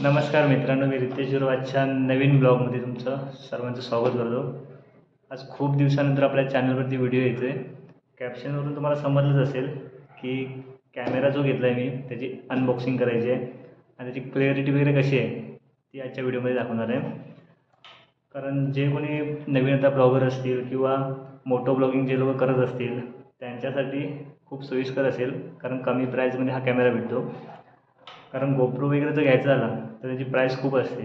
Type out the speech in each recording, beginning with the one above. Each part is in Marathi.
नमस्कार मित्रांनो, मी रितेश जुरवाच्या नवीन ब्लॉगमध्ये तुमचं सर्वांचं स्वागत करतो. आज खूप दिवसानंतर आपल्या चॅनलवरती व्हिडिओ येतो आहे. कॅप्शनवरून तुम्हाला समजलंच असेल की कॅमेरा जो घेतला आहे मी त्याची अनबॉक्सिंग करायची आहे आणि त्याची क्लिअरिटी वगैरे कशी आहे ती आजच्या व्हिडिओमध्ये दाखवणार आहे. कारण जे कोणी नवीन आता ब्लॉगर असतील किंवा मोटो ब्लॉगिंग जे लोक करत असतील त्यांच्यासाठी खूप सोयीस्कर असेल, कारण कमी प्राईजमध्ये हा कॅमेरा भेटतो. कारण गोप्रो वगैरे जर घ्यायचा झाला तर त्याची प्राईस खूप असते.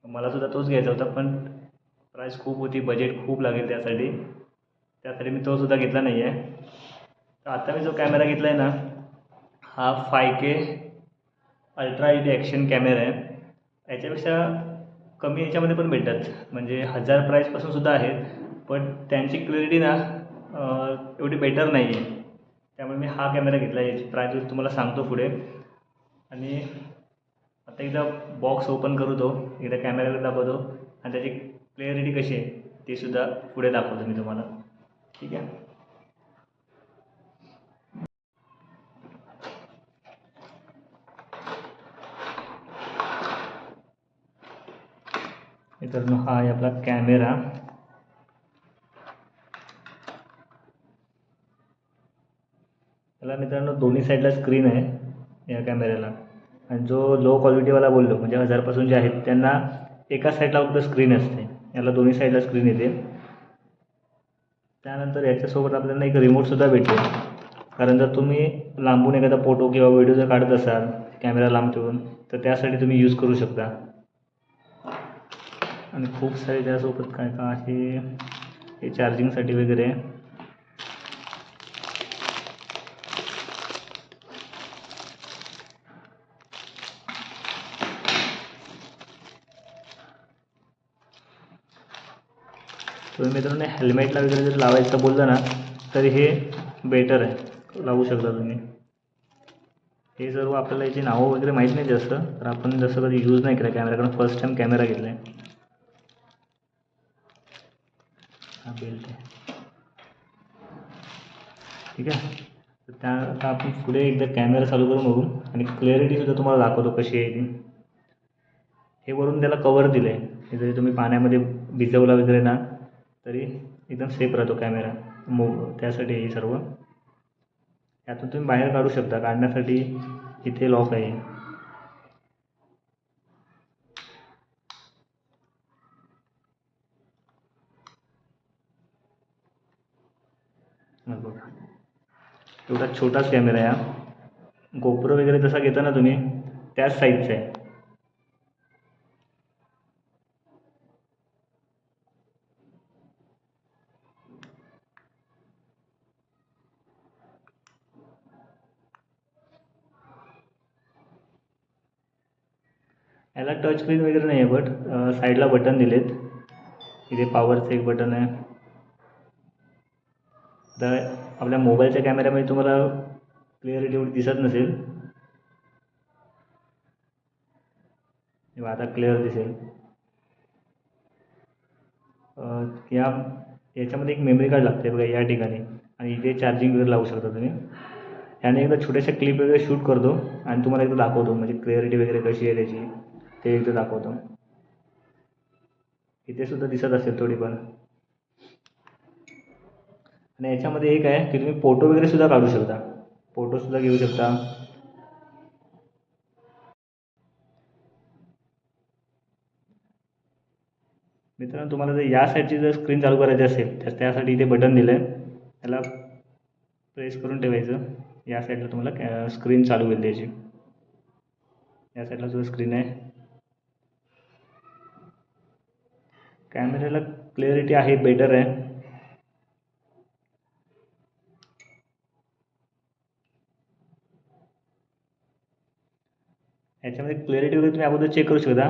मलासुद्धा तोच घ्यायचा होता, पण प्राईस खूप होती, बजेट खूप लागेल त्यासाठी मी तोसुद्धा घेतला नाही आहे. तर आता मी जो कॅमेरा घेतला आहे ना, हा 5K ultra H D action camera आहे. याच्यापेक्षा कमी याच्यामध्ये पण भेटतात, म्हणजे 1000 प्राईसपासून सुद्धा आहेत, पण त्यांची क्लॅरिटी ना एवढी बेटर नाही आहे. त्यामुळे मी हा कॅमेरा घेतला आहे. याची प्राईस तुम्हाला सांगतो पुढे. आणि आता एकदा बॉक्स ओपन करू, तो एकदा कॅमेऱ्यावर दाखवतो आणि त्याची क्लिअरिटी कशी आहे ते सुद्धा पुढे दाखवतो मी तुम्हाला. ठीक आहे. मित्रांनो, हा आहे आपला कॅमेरा. त्याला मित्रांनो दोन्ही साईडला स्क्रीन आहे या कॅमेऱ्याला. आणि जो लो क्वालिटीवाला बोललो म्हणजे 1000पासून जे आहेत त्यांना एका साईडला फक्त स्क्रीन असते, याला दोन्ही साईडला स्क्रीन येते. त्यानंतर याच्यासोबत आपल्याला एक रिमोटसुद्धा भेटते. कारण जर तुम्ही लांबून एखादा फोटो किंवा व्हिडिओ जर काढत असाल कॅमेरा लांब ठेवून, तर त्यासाठी तुम्ही यूज करू शकता. आणि खूप सारे त्यासोबत काय काय आहे, हे चार्जिंगसाठी वगैरे. तुम्ही मित्रांनो हेल्मेटला वगैरे जर लावायचं बोललं ना, तर हे बेटर आहे, लावू शकता तुम्ही. हे सर्व आपल्याला याची नावं वगैरे माहीत नाही जास्त, तर आपण जसं कधी यूज नाही केला कॅमेरा, कारण फर्स्ट टाईम कॅमेरा घेतला आहे. हा बेल्ट आहे, ठीक आहे. तर त्या आता आपण पुढे एकदा कॅमेरा चालू करून बघू आणि क्लिअरिटीसुद्धा तुम्हाला दाखवतो कशी आहे ती. हे वरून त्याला कवर दिलं आहे, हे जरी तुम्ही पाण्यामध्ये भिजवला वगैरे ना तरी एकदम सेफ राहतो कॅमेरा. त्यासाठी हे सर्व यातून तुम्ही बाहेर काढू शकता. काढण्यासाठी इथे लॉक आहे. बघा, एवढा छोटाच कॅमेरा आहे हा. गोप्रो वगैरे जसा घेता ना तुम्ही त्याच साईजचा आहे. याला टच स्क्रीन वगैरे नाही आहे, बट साईडला बटन दिलेत. इथे पॉवरचं एक बटन आहे. तर आपल्या मोबाईलच्या कॅमेऱ्यामध्ये तुम्हाला क्लिअरिटी एवढी दिसत नसेल, आता क्लिअर दिसेल. या याच्यामध्ये एक मेमरी कार्ड लागते बघा या ठिकाणी, आणि इथे चार्जिंग वगैरे लावू शकता तुम्ही. याने एकदा छोट्याशा क्लिप वगैरे शूट करतो आणि तुम्हाला एकदा दाखवतो, म्हणजे क्लिअरिटी वगैरे कशी आहे त्याची ते एकदा दाखवतो. इथे सुद्धा दिसत असेल थोडीफार. आणि याच्यामध्ये एक आहे की तुम्ही फोटो वगैरे सुद्धा काढू शकता, फोटोसुद्धा घेऊ शकता. मित्रांनो, तुम्हाला जर या साईडची जर स्क्रीन चालू करायची असेल तर त्यासाठी इथे बटन दिलं आहे, त्याला प्रेस करून ठेवायचं. या साईडला तुम्हाला स्क्रीन चालू होईल त्याची. या साईडला सुद्धा स्क्रीन आहे. कॅमेऱ्याला क्लिअरिटी आहे, बेटर आहे. याच्यामध्ये क्लिअरिटी वगैरे तुम्ही अगोदर चेक करू शकता.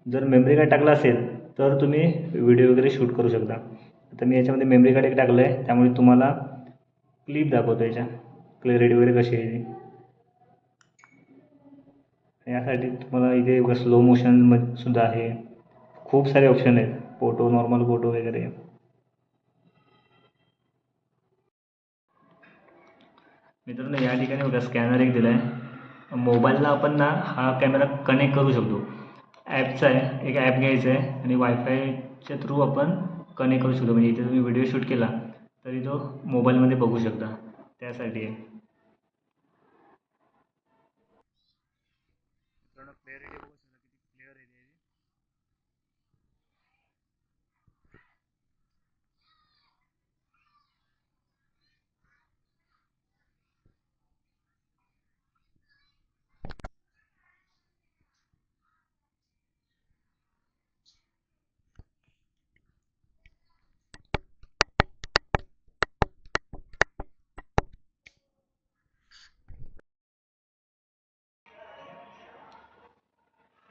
जर मेमरी कार्ड टाकला असेल तर तुम्ही व्हिडिओ वगैरे शूट करू शकता. आता मी याच्यामध्ये मेमरी कार्ड एक टाकलं आहे, त्यामुळे तुम्हाला क्लिप दाखवतो याच्या क्लिअरिटी वगैरे कशी आहे ती. यासाठी तुम्हाला इथे स्लो मोशनमध्ये सुद्धा आहे, खूप सारे ऑप्शन आहेत, फोटो, नॉर्मल फोटो वगैरे. मित्रांनो, या ठिकाणी बघा स्कॅनर एक दिला आहे. मोबाईलला आपण ना हा कॅमेरा कनेक्ट करू शकतो. ॲपचा आहे, एक ॲप घ्यायचं आहे आणि वायफायच्या थ्रू आपण कनेक्ट करू शकतो. म्हणजे इथे तुम्ही व्हिडिओ शूट केला तरी तो मोबाईलमध्ये बघू शकता, त्यासाठी आहे. क्लिअरिटी बघू शकता किती क्लिअर आहे.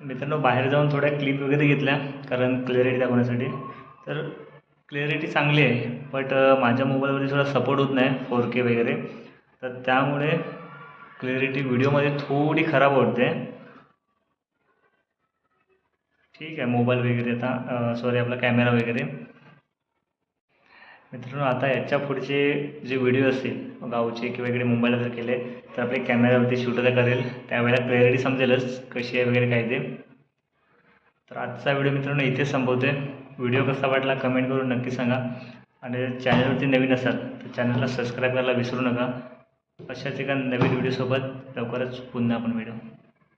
मित्रांनो, बाहेर जाऊन थोड्या क्लिप वगैरे घेतल्या कारण क्लिअरिटी दाखवण्यासाठी. तर क्लिअरिटी चांगली आहे, बट माझ्या मोबाईलवरती थोडा सपोर्ट होत नाही 4K वगैरे, तर त्यामुळे क्लिअरिटी व्हिडिओमध्ये थोडी खराब होते. ठीक आहे, मोबाईल वगैरे आता सॉरी आपला कॅमेरा वगैरे. मित्रांनो, आता याच्या पुढचे जे व्हिडिओ असतील गावचे किंवा इकडे मुंबईला जर केले तर आपले कॅमेऱ्यावरती शूट तर करेल, त्यावेळेला क्लॅरिटी समजेलच कशी आहे वगैरे काय ते. तर आजचा व्हिडिओ मित्रांनो इथेच संपवते. व्हिडिओ कसा वाटला कमेंट करून नक्की सांगा आणि चॅनलवरती नवीन असाल तर चॅनलला सबस्क्राईब करायला विसरू नका. अशाच एका नवीन व्हिडिओसोबत लवकरच पुन्हा आपण भेटू.